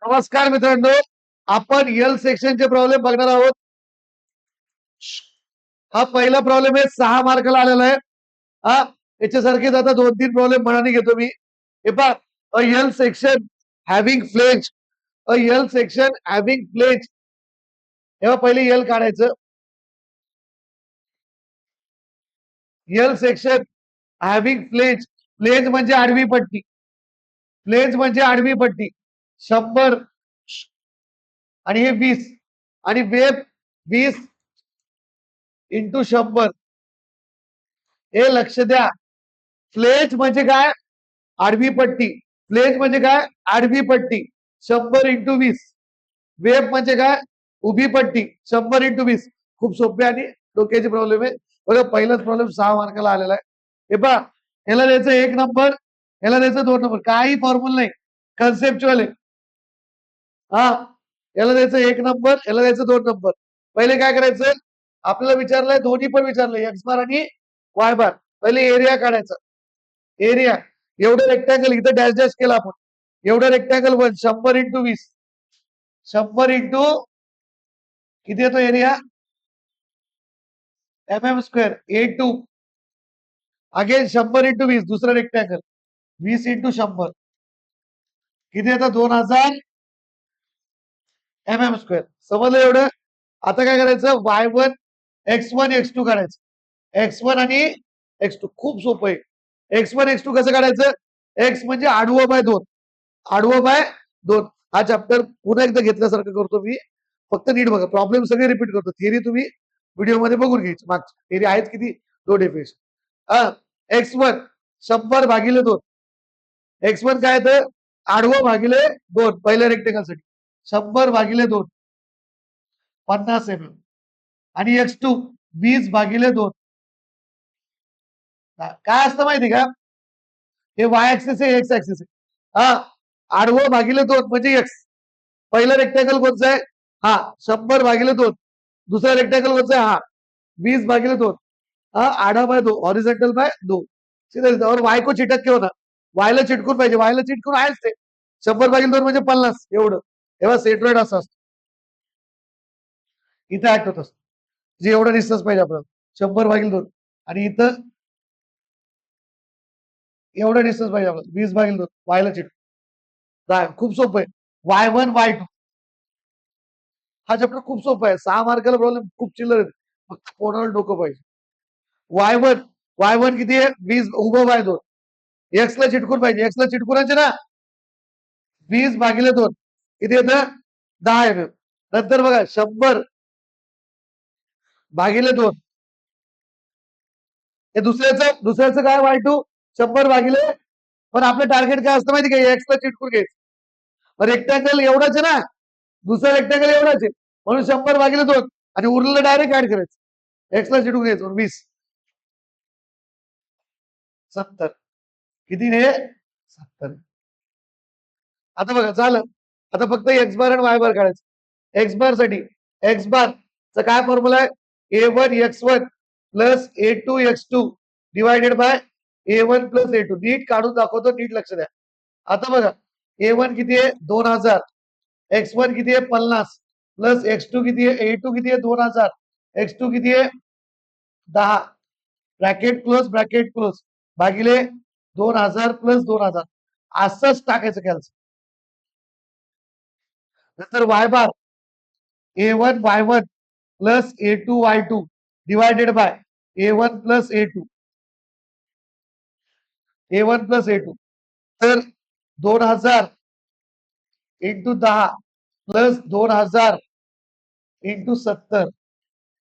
नमस्कार मित्रांनो, आपण एल सेक्शनचे प्रॉब्लेम बघणार आहोत. हा पहिला प्रॉब्लेम आहे, 6 मार्काला आलेला आहे. हा याच्यासारखेच आता 2-3 प्रॉब्लेम मनाने घेतो मी. हे पहा, अ एल सेक्शन हॅव्हिंग फ्लेंज, अ एल सेक्शन हॅव्हिंग फ्लेंज. तेव्हा पहिले एल काढायचं. L section having flange, flange म्हणजे आडवी पट्टी, फ्लेंज म्हणजे आडवी पट्टी. 100 आणि हे 20 आणि वेब 20 इंटू 100. हे लक्ष द्या, फ्लेंज म्हणजे काय? आडवी पट्टी. फ्लेंज म्हणजे काय? आडवी पट्टी. 100 इंटू 20. वेब म्हणजे काय? उभी पट्टी. 100 इंटू 20. खूप सोपे आणि डोक्याचे प्रॉब्लेम आहे. बघा, पहिलाच प्रॉब्लेम 6 मार्काला आलेला आहे. हे पहा, याला द्यायचं 1 नंबर, याला द्यायचं 2 नंबर. काही फॉर्म्युला नाही, कन्सेप्च्युअल आहे. हा, याला द्यायचं 1 नंबर, याला द्यायचं 2 नंबर. पहिले काय करायचं? आपल्याला विचारलंय, दोन्ही पण विचारलंय, एक्स बार आणि वाय बार. पहिले एरिया काढायचा. एरिया एवढं रेक्टँगल इथं डॅश डॅश केला आपण. एवढं रेक्टँगल 100 इंटू 20. 100 इंटू किती येतो area? MM square A2. Again 100 into 20, दुसरं रेक्टँगल 20 इंटू 100 किती येतं? 2000 MM स्क्वेअर. समजलं एवढं? आता काय करायचं? Y1 X1 X2 काढायचं. X1 आणि X2 खूप सोपं आहे. X1 X2 कसं काढायचं? X म्हणजे आडवं बाय 2, आडवं बाय 2. हा चॅप्टर पुन्हा एकदा घेतल्यासारखं करतो मी, फक्त नीट बघा. प्रॉब्लेम सगळे रिपीट करतो. थिअरी तुम्ही व्हिडिओमध्ये बघून घ्यायची. मागची थिअरी आहेत किती? 2 डेफिनेशन. X1 100 भागिले 2. X1 काय येतं? आडवं भागिले 2 पहिल्या रेक्टेंगलसाठी. 100 भागिले 2 50 mm. आणि X2 20 भागिले 2. काय असतं माहिती का? हे वाय ऍक्सिस आहे, एक्स ऍक्सिस आहे. हा, आडवं भागिले 2 म्हणजे एक्स. पहिलं रेक्टँगल कोणचं आहे? हा, 100 भागिले 2. दुसरा रेक्टँगल कोणचा आहे? हा, 20 भागिले 2. हा, आधा बाय 2, हॉरिझॉन्टल बाय 2. सीधा सीधा. और वाय को चिटक के होता, वायला चिटकून पाहिजे. वायला चिटकून आहेच ते. 100 भागिले 2 म्हणजे 50 एवढं. तेव्हा सेंट्रॉइड असं असतं. इथं ऍक्ट होत असतं. जे एवढं डिस्टन्स पाहिजे आपल्याला, 100 भागिले 2. आणि इथं एवढं डिस्टन्स पाहिजे आपल्याला, 20 भागिले 2. वायला चिटकून. खूप सोपं आहे. Y1 Y2. हा चॅप्टर खूप सोपा आहे. 6 मार्काला प्रॉब्लेम खूप चिल्लर आहेत. फक्त कोणाला डोकं पाहिजे. Y1 किती आहे? 20 उभं बाय 2. एक्स ला चिटकून पाहिजे. एक्स ला चिटकूनच ना, 20 भागिले 2 किती येतं? 10 mm. नंतर बघा, 100 भागिले 2. हे दुसऱ्याचं काय? Y2 100 भागिले. पण आपलं टार्गेट काय असतं माहिती का? एक्स ला चिटकून घ्यायचं. रेक्टँगल एवढाच आहे ना, दुसरा रेक्टँगल एवढाच आहे, म्हणून 100 भागिले 2 आणि उरलेलं डायरेक्ट ऍड करायचं. एक्स ला चिटकून घ्यायचं. 20 70 किती हे? 70. आता बघा झालं. आता फक्त एक्स बार आणि वाय बार काढायचं. एक्स बार साठी एक्स बार चा काय फॉर्म्युला आहे? A1 X1 plus A2 X2 divided by A1 plus A2. नीट काढून दाखवतो, नीट लक्ष द्या. आता बघा, A1 किती आहे? 2000. X1 किती आहे? 50 प्लस X2 किती आहे? A2 किती आहे? 2000. X2 किती आहे? 10. ब्रॅकेट क्लोज भागिले 2000 प्लस 2000. असंच टाकायचं कॅल्स. नंतर Y bar A1 Y1 plus A2 Y2 divided by A1 plus A2. A1 plus A2. तर 2000 into 10 plus 2000 into 70.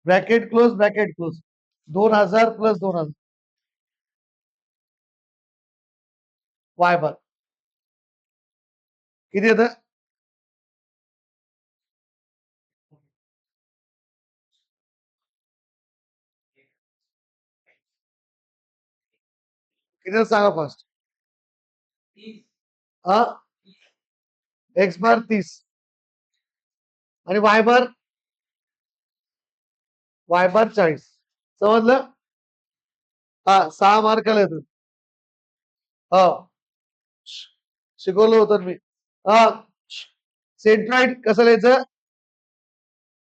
Bracket close 2000 प्लस 2000 वाय बार किती येतं? किती सांगा फास्ट. हा, एक्स बार 30 आणि वाय बार 40. समजलं? हा, 6 मार्काला येतो. हा, शिकवलं होतं मी. हा, सेंट्रॉइड कसं लिहायचं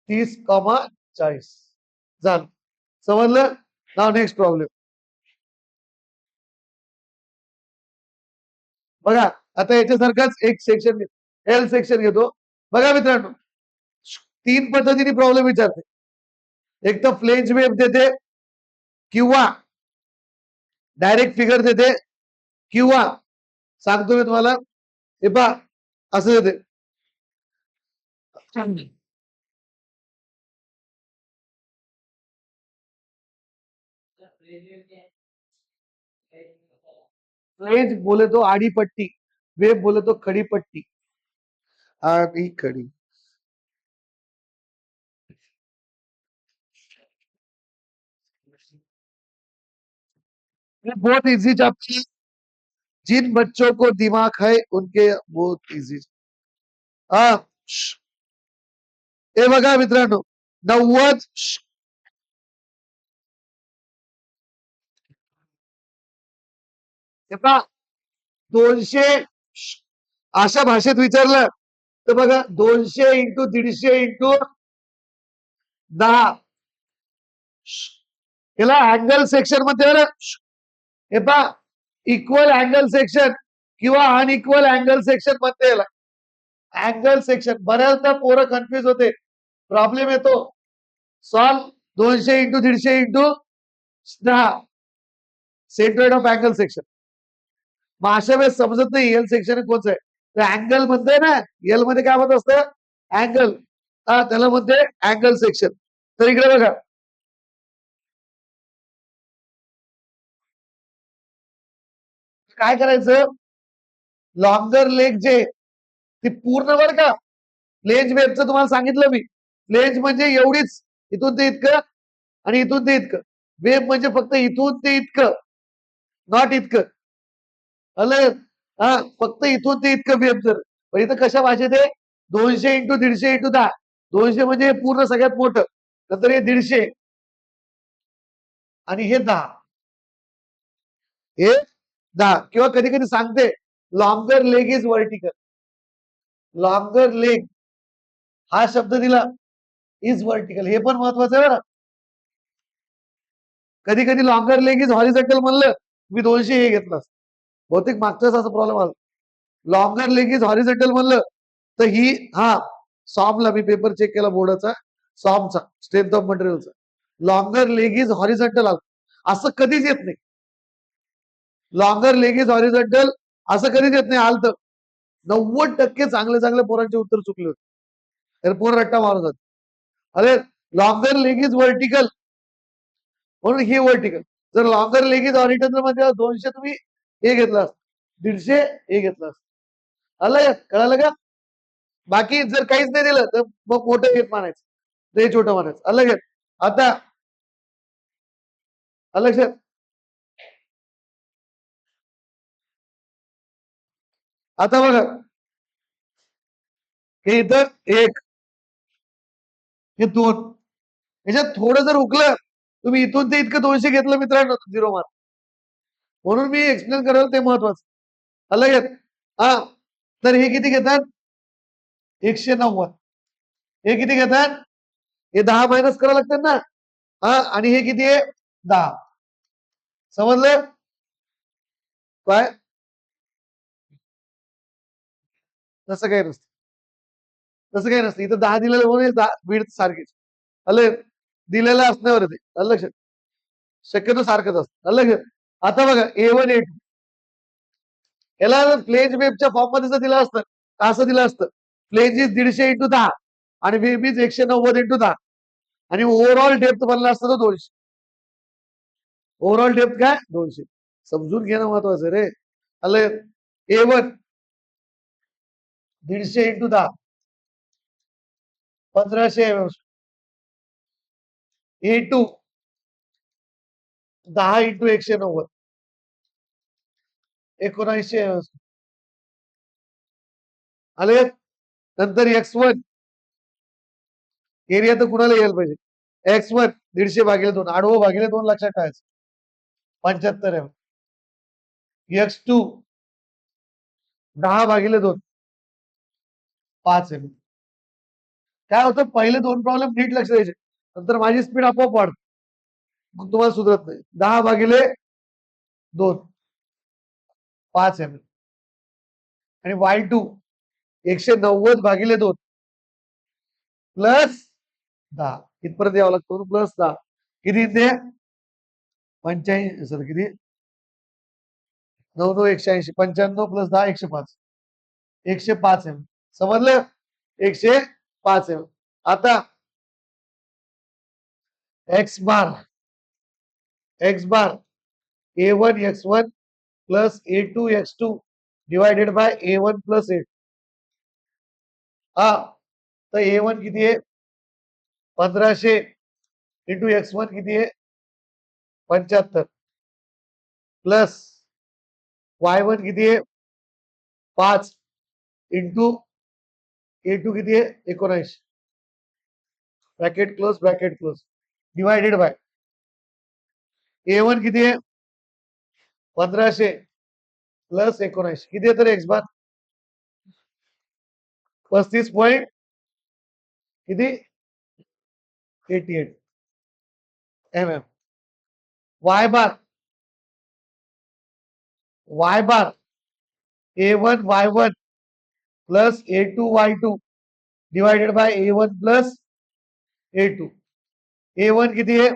30,40 झालं समजलं नाव नेक्स्ट प्रॉब्लेम बघा आता याच्यासारखाच एक सेक्शन एल सेक्शन घेतो बघा मित्रांनो 3 पद्धतीने प्रॉब्लेम विचारते एक तर फ्लेंज वेव्ह देते किंवा डायरेक्ट फिगर देते किंवा सांगतो मी तुम्हाला हे पहा असं देते फ्लेंज बोले तो आड़ी पट्टी वेव बोले तो खड़ी पट्टी आड़ी खड़ी ये बहुत इजी चैप्टर जिन बच्चों को दिमाग है उनके बहुत इजी हा हे बघा मित्रांनो 90 हे पहा 200 अशा भाषेत विचारलं तर बघा 200 इंटू 150 इंटू 10 याला अँगल सेक्शन मध्ये हे पहा इक्वल अँगल सेक्शन किंवा अनइक्वल अँगल सेक्शन म्हणते याला अँगल सेक्शन बऱ्याचदा पोरं कन्फ्युज होते प्रॉब्लेम येतो solve 200 into 150 into 10 centroid of angle section मग अशा वेळेस समजत नाही एल सेक्शन कोणचं आहे तर अँगल म्हणते ना एल मध्ये काय म्हणत असतं अँगल हा त्याला म्हणते अँगल सेक्शन तर इकडे बघा काय करायचं लॉंगर लेग जे ती पूर्ण बर का फ्लेंज वेबचं तुम्हाला सांगितलं मी फ्लेंज म्हणजे एवढीच इथून ते इतकं आणि इथून ते इतकं वेब म्हणजे फक्त इथून ते इतकं नॉट इतकं आलं हा फक्त इथून ते इतकं वेब जर पण इथं कशा भाषेत आहे 200 इंटू 150 इंटू 10 200 म्हणजे पूर्ण सगळ्यात मोठं नंतर हे 150 आणि हे 10 हे 10 किंवा कधी कधी सांगते longer leg is vertical longer leg हा शब्द दिला इज वर्टिकल हे पण महत्वाचं आहे बरं कधी कधी लॉंगर लेग इज हॉरिझॉन्टल म्हणलं मी 200 हे घेतलं बहुतेक मागच्याच असा प्रॉब्लेम आला लॉंगर लेग इज हॉरिझॉन्टल म्हणलं तर ही हा सॉमला मी पेपर चेक केला बोर्डाचा सॉमचा स्ट्रेंथ ऑफ मटेरियलचा लॉंगर लेग इज हॉरिझॉन्टल असं कधीच येत नाही लॉंगर लेग इज हॉरिझॉन्टल असं कधीच येत नाही आलं तर 90% चांगले चांगले पोरांचे उत्तर चुकले होते तर पोर रट्टा मारून जात अरे लॉंगर लेग इज वर्टिकल म्हणून ही वर्टिकल जर लॉंगर लेग इज हॉरिझॉन्टल मध्ये 200 तुम्ही हे घेतला 150 हे घेतला आलं कळालं का बाकी जर काहीच नाही दिलं तर मग मोठं घेत मानायचं ते छोटं मानायचं आलं घेत आता लक्षात आता बघा हे इथं एक हे 2 याच्यात थोडं जर उकलं तुम्ही इथून ते इतकं 200 घेतलं मित्रांनो 0 मार्क म्हणून मी एक्सप्लेन करायला ते महत्वाचं आलं घेत हा तर हे किती घेतात 190 हे किती घेतात हे 10 मायनस करावं लागतात ना हा आणि हे किती आहे 10 समजलं काय तसं काही नसतं तसं काही नसतं इथं 10 दिलेलं म्हणून बीड सारखीच आलं दिलेलं असण्यावर ते लक्षात शक्यतो सारखंच असतं लक्षात आता बघा A1 A2 याला फ्लेज वेबच्या फॉर्म मध्ये जर दिलं असतं असं दिलं असतं फ्लेज इज 150 इंटू 10 आणि वेब इज 190 इंटू 10 आणि ओव्हरऑल डेप्थ बनला असतं तो 200 ओव्हरऑल डेप्थ काय 200 समजून घेणं महत्वाचं रे आलं A1 150 इंटू 10 1500 A2 10 इंटू 190 1900 आले नंतर X1 एरिया तर कुणाला यायला पाहिजे X1 150 भागिले 2 आडवं भागिले 2 लक्षात ठेवायचं 75 X2 10 भागिले 2 5 काय होतं, पहिले 2 प्रॉब्लेम नीट लक्ष द्यायचे, नंतर माझी स्पीड आपोआप वाढते, मग तुम्हाला सुधरत नाही. 10/2 5 आणि y2 190/2 +10 इथपर्यंत यावं लागतं, +10 किती ते 85 सर किती 9 180 95 + 10 105 105 समजलं 105 आता x bar a1 x1 + a2 x2 divided by a1 + a2 हा तर a1 किती आहे 1500 इंटू x1 किती आहे 75 प्लस y1 किती आहे 5 इंटू a2 किती आहे 19 bracket close divided by a1 किती आहे 1500 प्लस 19 किती आहे तर x बार 35 पॉइंट किती 88 mm y bar a1 y1 plus a2 y2 divided by a1 plus a2 a1 किती आहे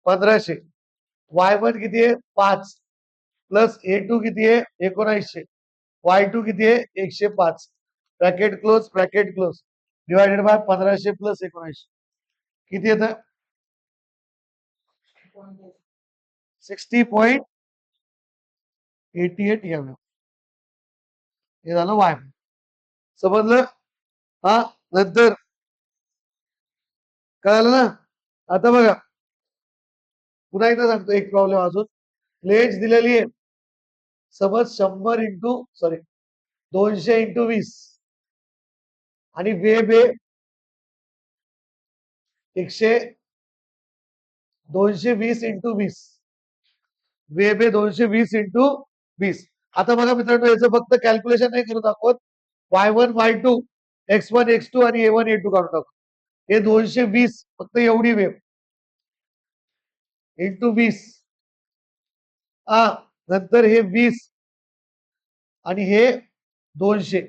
1500 y1 किती आहे 5 प्लस a2 किती आहे 1900 y2 किती आहे 105 bracket close divided by 1500 plus 19 किती येतं 60.88 mm हे झालं y समजलं हा नंतर कळालं ना. आता बघा पुन्हा एकदा सांगतो एक प्रॉब्लेम अजून फ्लेंज दिलेली आहे समज 100 इंटू 200 इंटू 20 आणि वेब आहे 220 इंटू 20 वेब आहे 220 इंटू 20 आता बघा मित्रांनो याचं फक्त कॅल्क्युलेशन नाही करू दाखवत y1 y2 x1 x2 आणि a1 a2 काढून टाकू हे 220 फक्त एवढी वेब इंटू 20 नंतर हे 20 आणि हे 200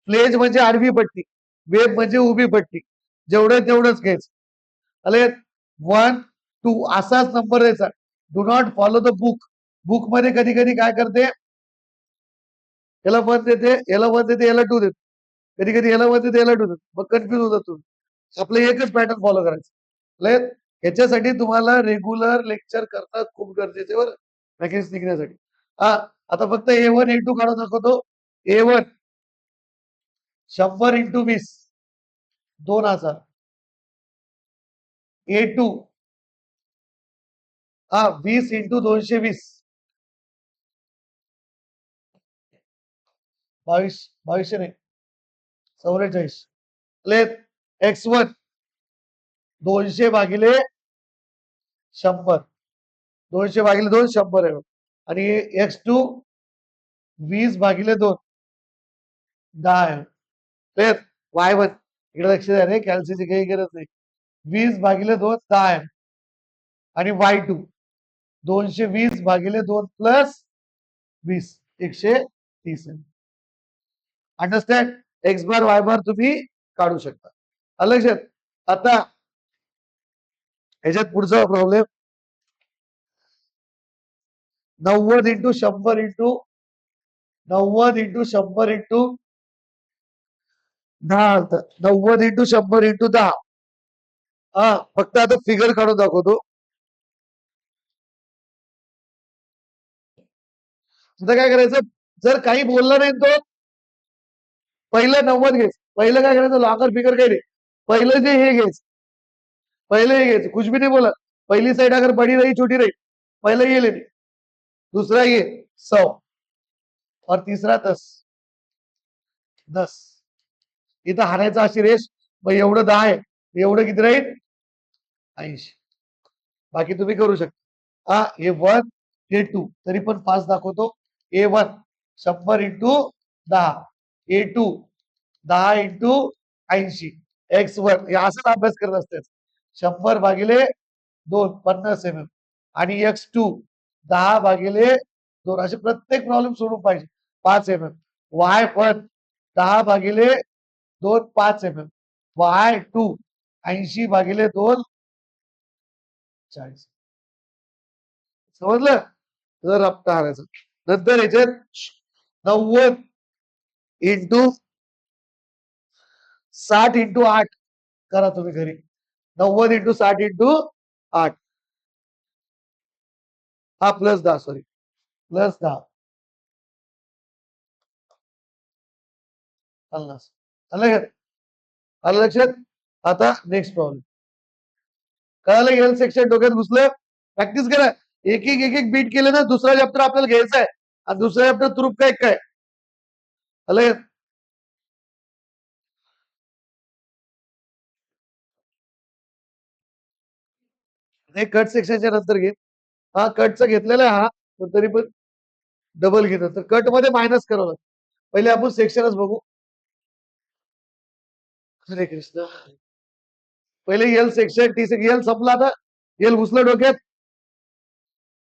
फ्लेंज म्हणजे आडवी पट्टी वेब म्हणजे उभी पट्टी जेवढं तेवढंच घ्यायचं अले 1 2 असाच नंबर द्यायचा do not follow the book मध्ये कधी कधी काय करते याला 1 देते याला 1 देते याला 2 देते कधी कधी याला 1 देते याला 2 देते मग कन्फ्युज होतात तुम्ही आपलं एकच पॅटर्न फॉलो करायचं याच्यासाठी तुम्हाला रेग्युलर लेक्चर करणं खूप गरजेचे बरं वॅकेन्सी निघण्यासाठी आता फक्त A1 A2 काढून दाखवतो A1 100 इंटू 20 2000 A2 20 इंटू 220 2200 नाही 44 x1 200/100 200/2 100 आहे आणि x2 20/2 10 आहे y1 इकडे लक्ष द्या रे कॅल्सीची काही गरज नाही 20/2 10 आहे आणि y2 220/2 प्लस 20 130 आहे अंडरस्टँड एक्स बार वाय बार तुम्ही काढू शकता लक्षात आता ह्याच्यात पुढचा problem 90 into 100 into 90 into 100 into 10 90 into 100 into 10 फक्त आता फिगर काढून दाखवतो आता काय करायचं जर काही बोलला नाही तो पहिलं 90 घ्यायचं पहिलं काय करायचं लॉकर फिगर काही नाही पहिलं जे हे घ्यायचं पहले ये कुछ भी नहीं बोला पहली साइड अगर बड़ी रही छोटी रही पहले ये लेनी दूसरा ये 100 और तीसरा 10 इथं हारायचा अशी रेस मग एवढं 10 आहे एवढं किती राहील 80 बाकी तुम्ही करू शकता हे 1 हे 2 तरी पण 5 दाखवतो A1 100 into 10 A2 10 into 80. X1 हे असंच अभ्यास करत असते. 100 भागिले 2 50 mm आणि X2 10 भागिले 2 असे प्रत्येक प्रॉब्लेम सोडून पाहिजे 5 mm. Y पण 10 भागिले 2 5 mm. Y2 80 भागिले 2 40. समजलं? जर रफ्ता हारायचं नंतर याच्यात 90 इंटू 60 इंटू 8 करा तुम्ही घरी 90 इंटू 60 इंटू 8 हा +10 सॉरी +10 50 आलं का? आलं लक्षात? आता नेक्स्ट प्रॉब्लेम कळालं एल सेक्शन डोक्यात घुसलं प्रॅक्टिस करा एक बीट केलं ना दुसरा चॅप्टर आपल्याला घ्यायचा आहे आणि दुसरा चॅप्टर तुरूप काय काय आलं हे कट सेक्शनच्या नंतर घे हा कटचा घेतलेला आहे हा पण तरी पण डबल घेतात तर कट मध्ये मायनस करावं पहिले आपण सेक्शनच बघू हरे कृष्ण पहिले L section T section L संपला आता एल घुसलं डोक्यात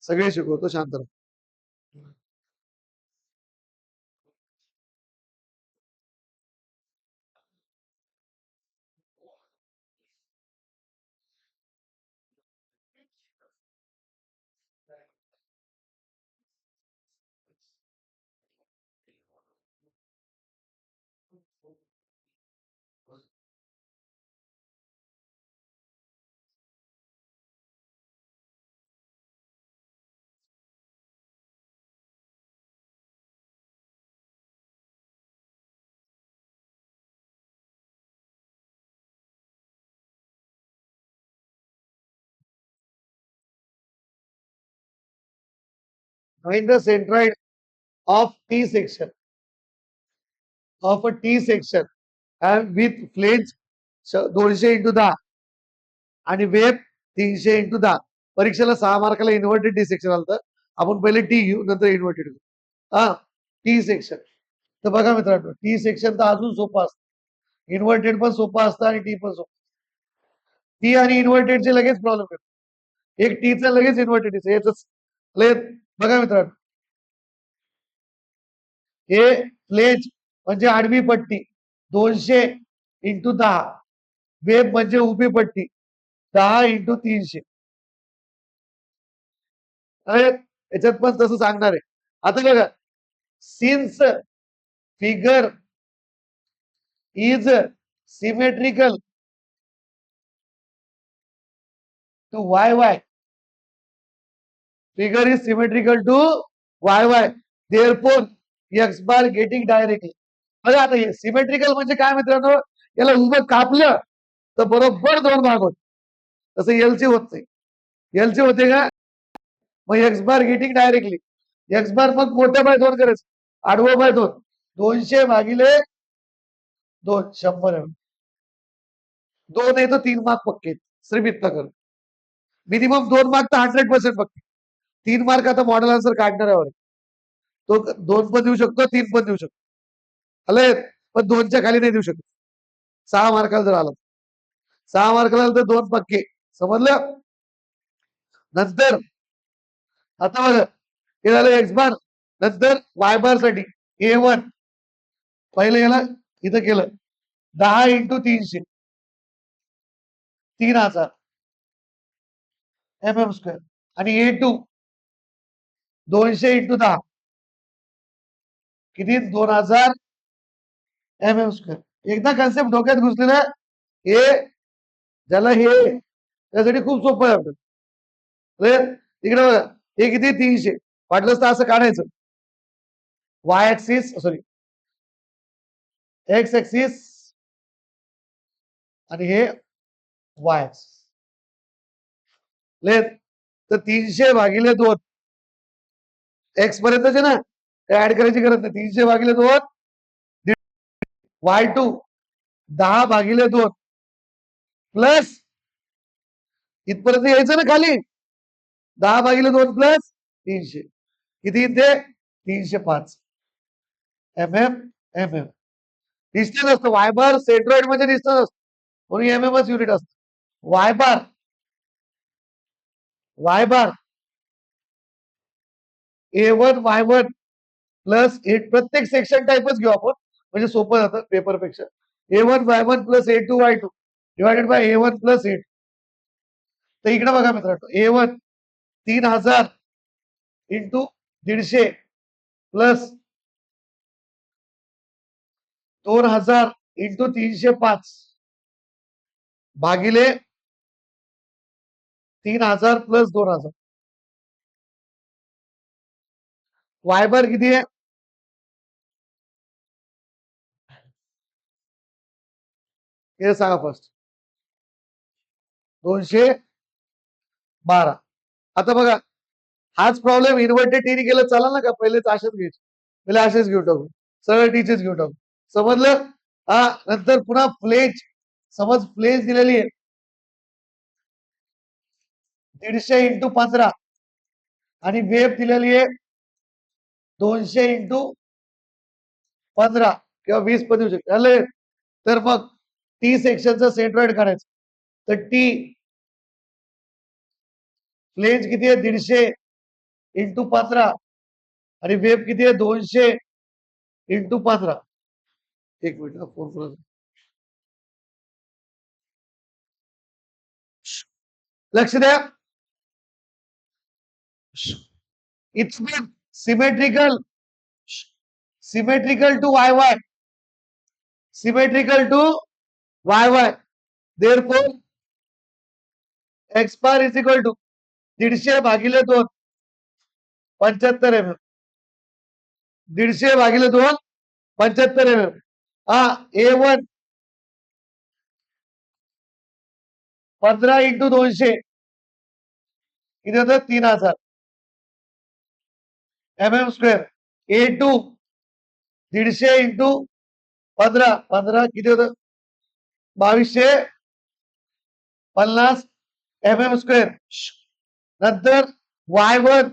सगळे शिकवतो शांत राहा find the centroid of T section of a T section and with flange 200 into 10 आणि वेब 300 into 10 परीक्षेला 6 मार्काला इन्व्हर्टेड टी सेक्शन आलं आपण पहिले टी घेऊ नंतर इन्व्हर्टेड घेऊ हा टी सेक्शन तर बघा मित्रांनो टी सेक्शन तर अजून सोपं असतं इन्व्हर्टेड पण सोपं असतं आणि टी पण सोपं टी आणि इन्व्हर्टेडचे लगेच प्रॉब्लेम येतो एक टीचा लगेच इन्व्हर्टेड याच बघा मित्रांनो हे फ्लेज म्हणजे आडवी पट्टी 200 इंटू 10 वेब म्हणजे उभी पट्टी 10 इंटू 300 याच्यात पण तसं सांगणार आहे आता बघा since figure is symmetrical to Y Y figure is symmetrical to Y Y therefore X bar getting directly बघा आता हे सिमेट्रिकल म्हणजे काय मित्रांनो याला उभं कापलं तर बरोबर 2 भाग होत तसं एलची होत नाही एलची होते का मग x bar getting directly x बार मग मोठ्या बाय 2 करायचं आडवं बाय 2 200 भागिले 2 100 2 नाही तर 3 मार्क पक्के श्रीमित कर मिनिमम 2 मार्क तर 100% पक्के 3 मार्क आता मॉडेल आन्सर काढणाऱ्यावर तो 2 पण देऊ शकतो 3 पण देऊ शकतो आले पण 2च्या खाली नाही देऊ शकत 6 मार्काला जर आला 6 मार्काला तर 2 पक्के समजलं नंतर आता बघा हे झालं एक्स बार नंतर वाय बार साठी A1 पहिले याला इथं केलं 10 इंटू 300 3000 mm² आणि A2 200 इंटू 10 किती 2000 mm². एकदा कन्सेप्ट डोक्यात घुसलेलं हे ज्याला हे त्यासाठी खूप सोपं आहे आपलं तिकडे बघा हे किती 300 वाटलंच तर असं काढायचं Y axis sorry x axis आणि हे वाय तर 300 भागिले 2 एक्स पर्यंतचे ना ऍड करायची गरज नाही 300 भागिले 2 Y2 10 भागिले 2 प्लस इथपर्यंत यायचं ना खाली 10 भागिले 2 प्लस 300 किती इथे 305 mm mm डिस्टन्स असतं. वाय बार सेंट्रॉइड म्हणजे डिस्टन्स असतो, म्हणून एमएमच युनिट असतं. Y bar A1 Y1 plus प्रत्येक सेक्शन टाईपच घेऊ आपण, म्हणजे सोपं जातं पेपरपेक्षा. A1 Y1 plus A2 Y2 divided by A1 plus A2. तर इकडे बघा मित्रांनो, A1 3000 इंटू 150 प्लस 2000 इंटू 305 भागिले 3000 प्लस 2000. वाय बार किती आहे? हे सांगा फर्स्ट. 212. आता बघा, हाच प्रॉब्लेम इन्व्हर्टेड टीने केलं चालेल ना का? पहिलेच असेच घ्यायचे, पहिले असेच घेऊ टाकू, सरळ टीचेच घेऊ टाकू. समजलं? हा. नंतर पुन्हा फ्लेज, समज फ्लेज दिलेली आहे 150 इंटू 15 आणि वेब दिलेली आहे 200 इंटू 15 किंवा 20 पण देऊ शकते. तर मग टी सेक्शनचं सेंट्रॉइड करायचं. तर टी फ्लेज किती आहे? 150 इंटू 15 आणि वेब किती आहे? 200 इंटू 15. एक मिनिट फोन करा. लक्ष द्या. It's been symmetrical to Y Y, symmetrical to Y Y. Therefore X bar is equal to 150 भागिले 2 75 mm. 150 भागिले 2 75 mm. हा. A1 15 इंटू 200 किती होतं? 3000 mm स्क्वेअर. A2 150 इंटू 15 किती होतं? 2250 mm स्क्वेअर. नंतर Y1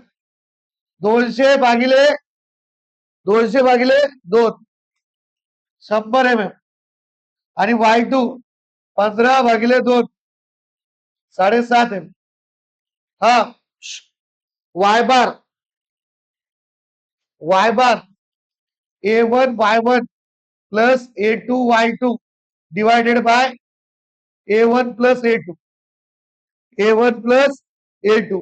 200 भागिले 2 100 mm आणि Y2 15 भागिले 2 7.5 mm. हा. Y bar A1 Y1 plus A2 Y2 divided by A1 plus A2. A1 plus A2.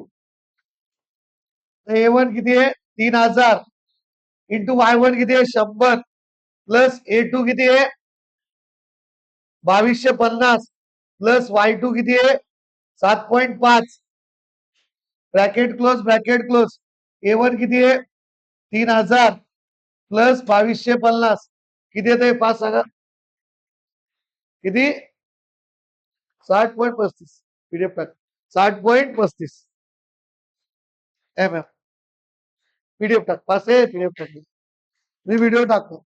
A1 किती आहे? 3000 इंटू Y1 किती आहे? 100 प्लस A2 किती आहे? 2250 प्लस Y2 किती आहे? 7.5. Bracket close. A1 किती आहे? 3000 प्लस 2250 किती येते? 5 सांगा किती? 60.35. पीडीएफ टाक. 60.35 mm. पीडीएफ टाक. 5 आहे. पीडीएफ टाक. मी व्हिडिओ टाकतो.